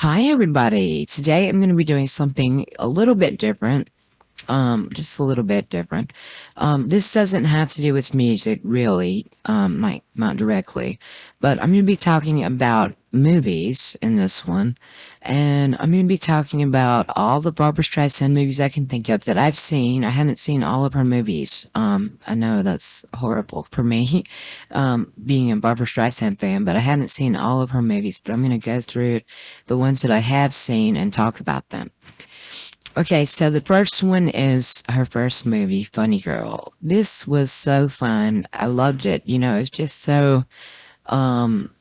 Hi, everybody. Today I'm going to be doing something a little bit different. Just a little bit different. This doesn't have to do with music, really, like not directly, but I'm going to be talking about movies in this one, and I'm going to be talking about all the Barbra Streisand movies I can think of that I've seen. I haven't seen all of her movies. I know that's horrible for me, being a Barbra Streisand fan, but I haven't seen all of her movies. But I'm going to go through the ones that I have seen and talk about them. Okay, so the first one is her first movie, Funny Girl. This was so fun. I loved it. It's just so um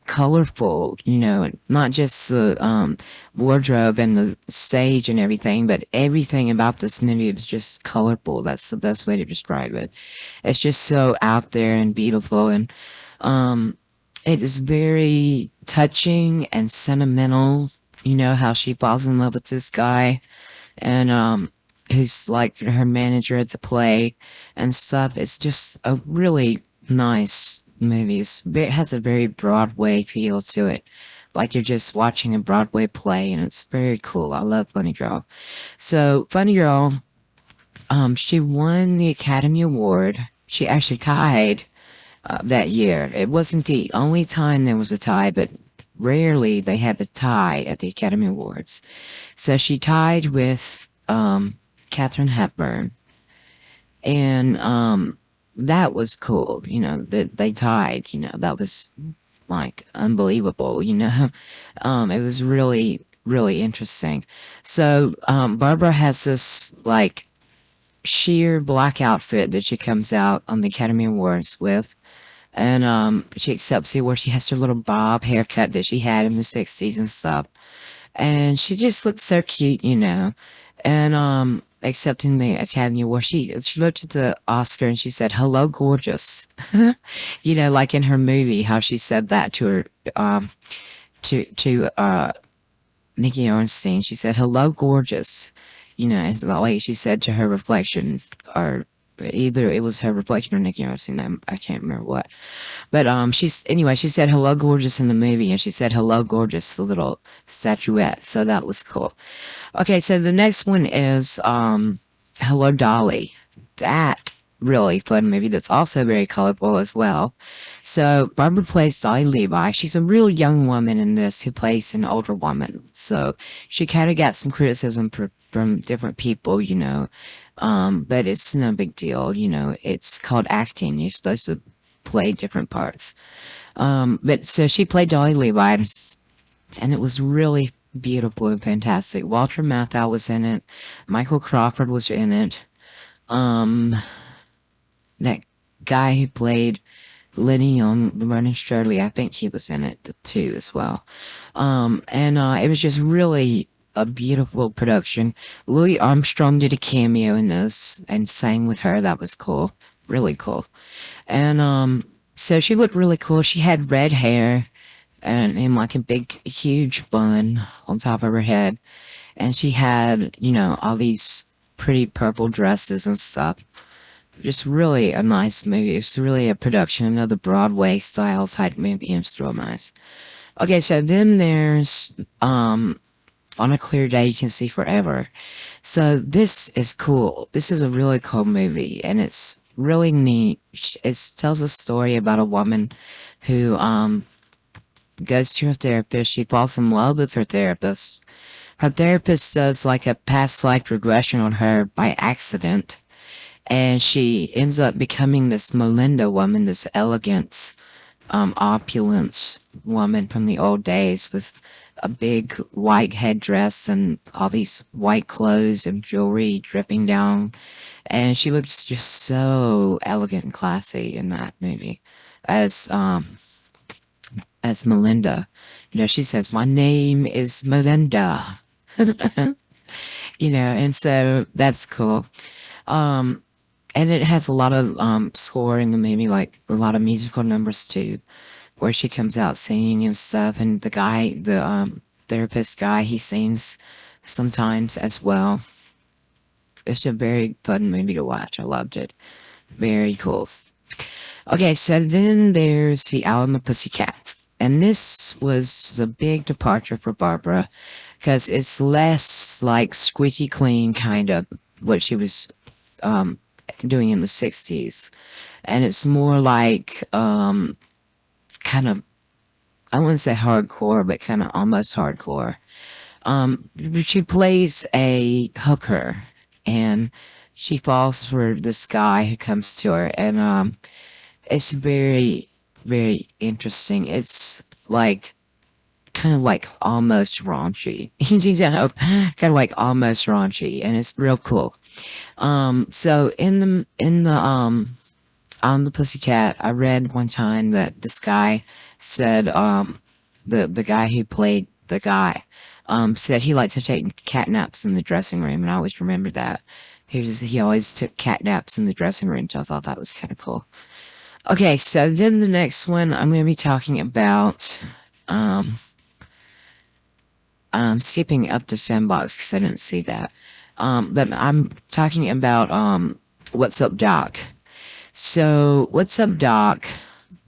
colorful, not just the wardrobe and the stage and everything, but everything about this movie was just colorful. That's the best way to describe it. It's just so out there and beautiful, and um it is very touching and sentimental. You know how she falls in love with this guy, and who's like her manager at the play and stuff. It's just a really nice movie. It has a very Broadway feel to it, like you're just watching a Broadway play, and it's very cool. I love Funny Girl. So Funny Girl, she won the Academy Award. She actually tied that year. It wasn't the only time there was a tie, but rarely they had a tie at the Academy Awards. So she tied with Katharine Hepburn, and that was cool. That they tied. That was like unbelievable. It was really really interesting. So Barbara has this like sheer black outfit that she comes out on the Academy Awards with. And she accepts the award. She has her little bob haircut that she had in the 60s and stuff. And she just looks so cute. And accepting the Academy Award, she looked at the Oscar and she said, "Hello, gorgeous." Like in her movie, how she said that to her to Nikki Ornstein. She said, "Hello, gorgeous." It's the way she said to her reflection, or either it was her reflection or Nikki Ornstein. I can't remember what. But she said hello gorgeous in the movie, and she said hello gorgeous, the little statuette. So that was cool. Okay, so the next one is Hello Dolly. That really fun movie that's also very colorful as well. So Barbara plays Dolly Levi. She's a real young woman in this who plays an older woman. So she kind of got some criticism from different people. But it's no big deal. It's called acting. You're supposed to play different parts. But so she played Dolly Levi, and it was really beautiful and fantastic. Walter Matthau was in it. Michael Crawford was in it. Um, that guy who played Lenny on Ren and Shirley, I think he was in it too as well. And it was just really a beautiful production. Louis Armstrong did a cameo in this and sang with her. That was cool. Really cool. And so she looked really cool. She had red hair and in like a big, huge bun on top of her head. And she had, all these pretty purple dresses and stuff. Just really a nice movie. It's really a production, another Broadway style type movie, and it's real nice. Okay, so then there's On a Clear Day You Can See Forever. So this is cool. This is a really cool movie, and it's really neat. It tells a story about a woman who goes to her therapist. She falls in love with her therapist. Her therapist does like a past life regression on her by accident, and she ends up becoming this Melinda woman, this elegant, opulent woman from the old days with a big white headdress and all these white clothes and jewelry dripping down. And she looks just so elegant and classy in that movie as Melinda. She says, "My name is Melinda." And so that's cool. Um, and it has a lot of scoring and maybe like a lot of musical numbers too, where she comes out singing and stuff. And the therapist guy, he sings sometimes as well. It's a very fun movie to watch. I loved it. Very cool. Okay, so then there's the Alabama Pussycats. and this was a big departure for Barbara because it's less like squeaky clean kind of what she was um, doing in the 60s. And it's more like kind of, I wouldn't say hardcore, but kind of almost hardcore. She plays a hooker, and she falls for this guy who comes to her, and it's very, very interesting. It's like kind of like almost raunchy, you know, kind of like almost raunchy, and it's real cool. So in the on the Pussycat, I read one time that this guy said, the guy who played the guy, said he liked to take cat naps in the dressing room, and I always remember that. He always took cat naps in the dressing room, so I thought that was kind of cool. Okay, so then the next one I'm going to be talking about, um, I'm skipping up to Sandbox because I didn't see that. But I'm talking about What's Up Doc. So, What's Up Doc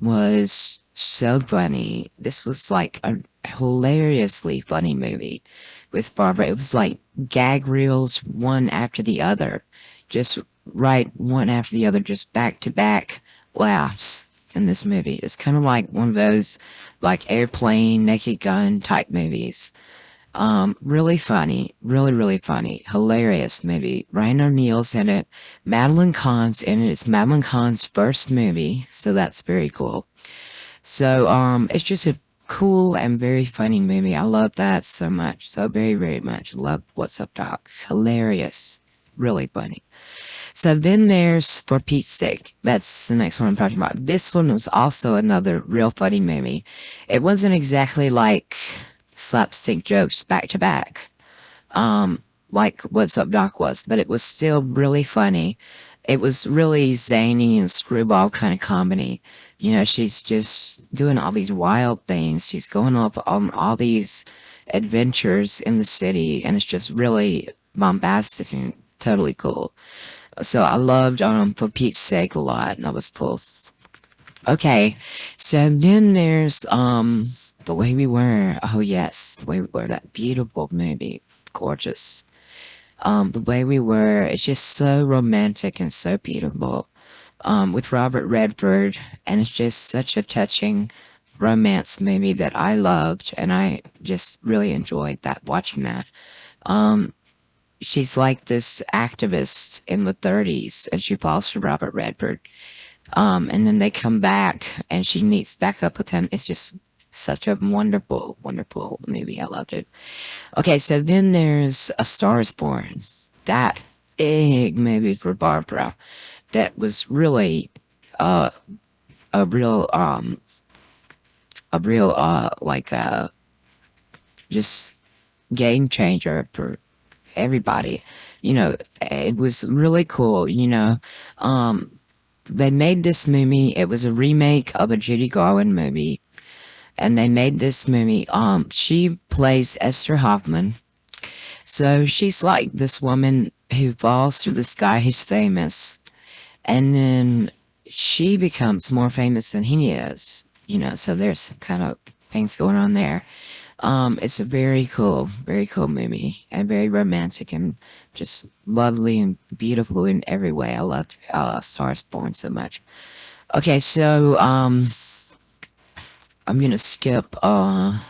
was so funny. This was like a hilariously funny movie with Barbara. It was like gag reels one after the other, just right one after the other, just back to back laughs in this movie. It's kind of like one of those like airplane, naked gun type movies. Really funny, really, really funny, hilarious movie. Ryan O'Neill's in it. Madeline Kahn's in it. It's Madeline Kahn's first movie, so that's very cool. So, it's just a cool and very funny movie. I love that so much, so very, very much. Love What's Up, Doc. It's hilarious, really funny. So then there's For Pete's Sake. That's the next one I'm talking about. This one was also another real funny movie. It wasn't exactly like slapstick jokes back to back, like What's Up Doc was, but it was still really funny. It was really zany and screwball kind of comedy. You know, she's just doing all these wild things. She's going up on all these adventures in the city, and it's just really bombastic and totally cool. So I loved For Pete's Sake a lot, and that was cool. Okay, so then there's The Way We Were. Oh yes, The Way We Were, that beautiful movie, gorgeous. The Way We Were, it's just so romantic and so beautiful. With Robert Redford, and it's just such a touching romance movie that I loved, and I just really enjoyed that watching that. She's like this activist in the 30s, and she falls for Robert Redford. And then they come back and she meets back up with him. It's just such a wonderful, wonderful movie. I loved it. Okay, so then there's A Star is Born. That big movie for Barbara. That was really uh, a real, like, just game changer for everybody. You know, it was really cool, you know. They made this movie. It was a remake of a Judy Garland movie, and they made this movie. She plays Esther Hoffman. So she's like this woman who falls to this guy who's famous, and then she becomes more famous than he is. You know, so there's kind of things going on there. It's a very cool movie, and very romantic and just lovely and beautiful in every way. I loved Stars Born so much. Okay, so I'm gonna skip. Well,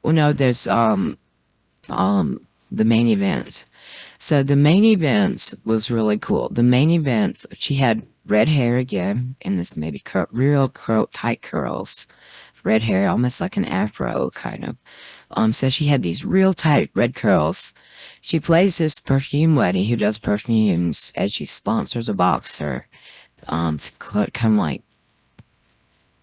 no, there's the main event. So the main event was really cool. The main event, she had red hair again in this maybe real tight curls, red hair, almost like an afro kind of. So she had these real tight red curls. She plays this perfume lady who does perfumes as she sponsors a boxer. Kind of like,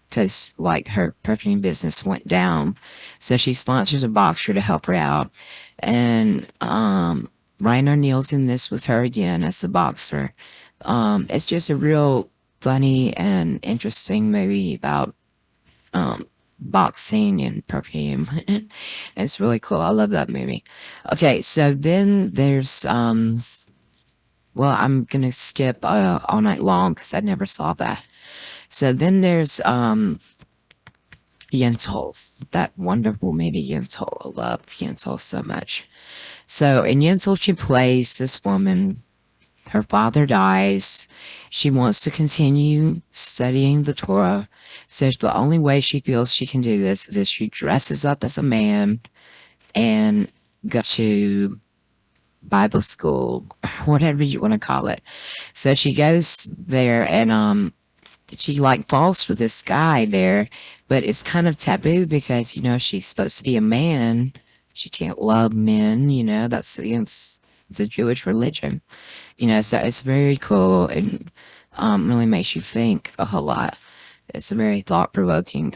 because like her perfume business went down, so she sponsors a boxer to help her out, and Ryan O'Neill's in this with her again as the boxer. It's just a real funny and interesting movie about boxing and perfume. It's really cool. I love that movie. Okay, so then there's well, I'm gonna skip All Night Long because I never saw that. So then there's Yentl, that wonderful movie Yentl. I love Yentl so much. So in Yentl, she plays this woman. Her father dies. She wants to continue studying the Torah. So the only way she feels she can do this is she dresses up as a man and goes to Bible school, whatever you want to call it. So she goes there and she like falls for this guy there, but it's kind of taboo because she's supposed to be a man. She can't love men. That's against the Jewish religion. So it's very cool and really makes you think a whole lot. It's a very thought provoking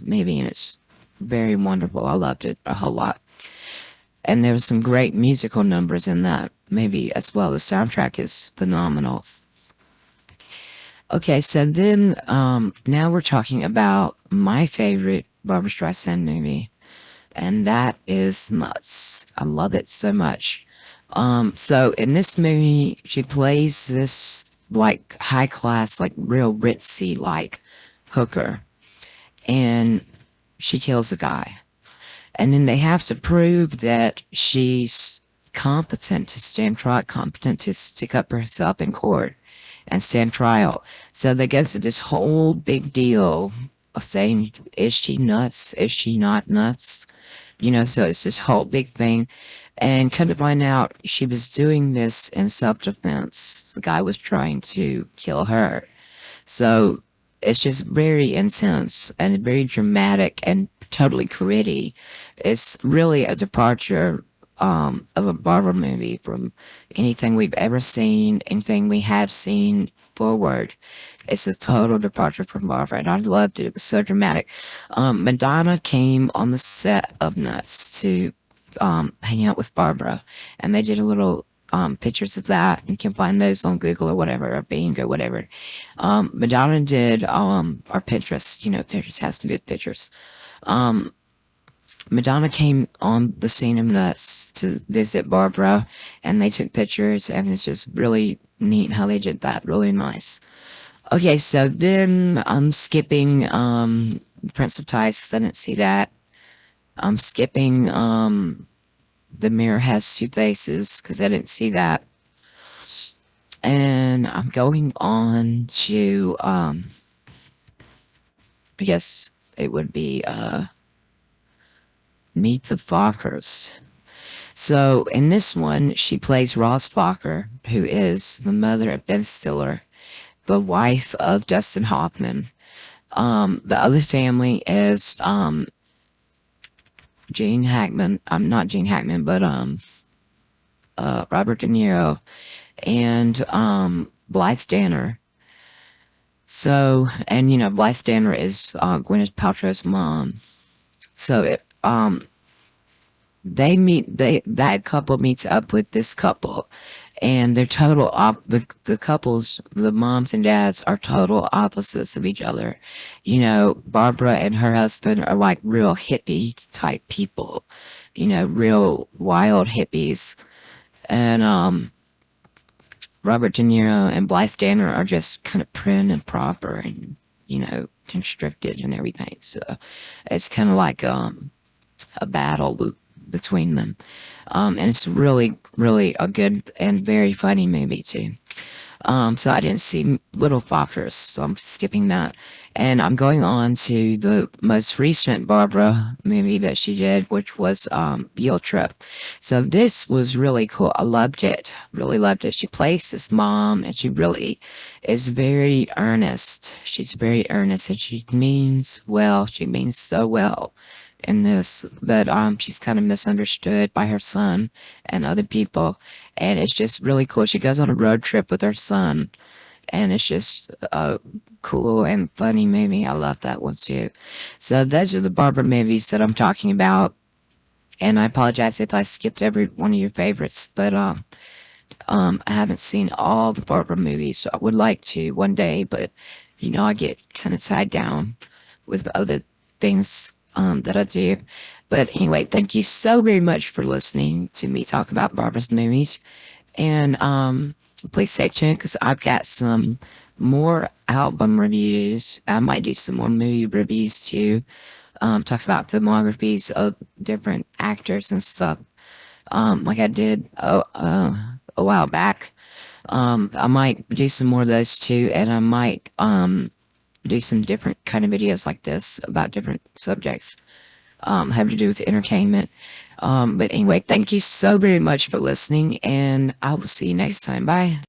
movie, and it's very wonderful. I loved it a whole lot. And there was some great musical numbers in that maybe as well. The soundtrack is phenomenal. Okay, so then now we're talking about my favorite Barbra Streisand movie, and that is Nuts. I love it so much. So in this movie, she plays this like high class, like real ritzy like hooker, and she kills a guy. And then they have to prove that she's competent to stand trial, competent to stick up for herself in court and stand trial. So they go through this whole big deal of saying, is she nuts? Is she not nuts? So it's this whole big thing. And come to find out, she was doing this in self-defense. The guy was trying to kill her. So it's just very intense and very dramatic and totally gritty. It's really a departure of a Barbra movie from anything we've ever seen, anything we have seen forward. It's a total departure from Barbra, and I loved it. It was so dramatic. Madonna came on the set of Nuts to hang out with Barbra, and they did a little pictures of that. You can find those on Google or whatever, or Bing or whatever. Madonna did our Pinterest. Pinterest has to be pictures. Madonna came on the scene of Nuts to visit Barbra, and they took pictures, and it's just really neat how they did that. Really nice. Okay, so then I'm skipping Prince of Tides because I didn't see that. I'm skipping The Mirror Has Two Faces because I didn't see that. And I'm going on to I guess it would be Meet the Fockers. So in this one, she plays Ross Focker, who is the mother of Ben Stiller, the wife of Dustin Hoffman. The other family is Gene Hackman. I'm not Gene Hackman, but Robert De Niro and Blythe Danner. So, and Blythe Danner is Gwyneth Paltrow's mom. So that couple meets up with this couple, and they're total the couples, the moms and dads are total opposites of each other. Barbra and her husband are like real hippie type people, real wild hippies, and Robert De Niro and Blythe Danner are just kind of prim and proper and constricted and everything. So it's kind of like a battle between them. And it's really, really a good and very funny movie too. So I didn't see Little Fockers, so I'm skipping that. And I'm going on to the most recent Barbra movie that she did, which was Guilt Trip. So this was really cool. I loved it. Really loved it. She plays this mom, and she really is very earnest. She's very earnest, and she means well. She means so well in this, but she's kind of misunderstood by her son and other people, and it's just really cool. She goes on a road trip with her son, and it's just cool and funny movie. I love that one too. So those are the Barbra movies that I'm talking about, and I apologize if I skipped every one of your favorites, but I haven't seen all the Barbra movies, so I would like to one day, but I get kind of tied down with other things that I do. But anyway, thank you so very much for listening to me talk about Barbra's movies. And please stay tuned because I've got some more album reviews. I might do some more movie reviews too. talk about filmographies of different actors and stuff, like I did a while back. I might do some more of those too, and I might do some different kind of videos like this about different subjects having to do with entertainment. But anyway, thank you so very much for listening, and I will see you next time. Bye.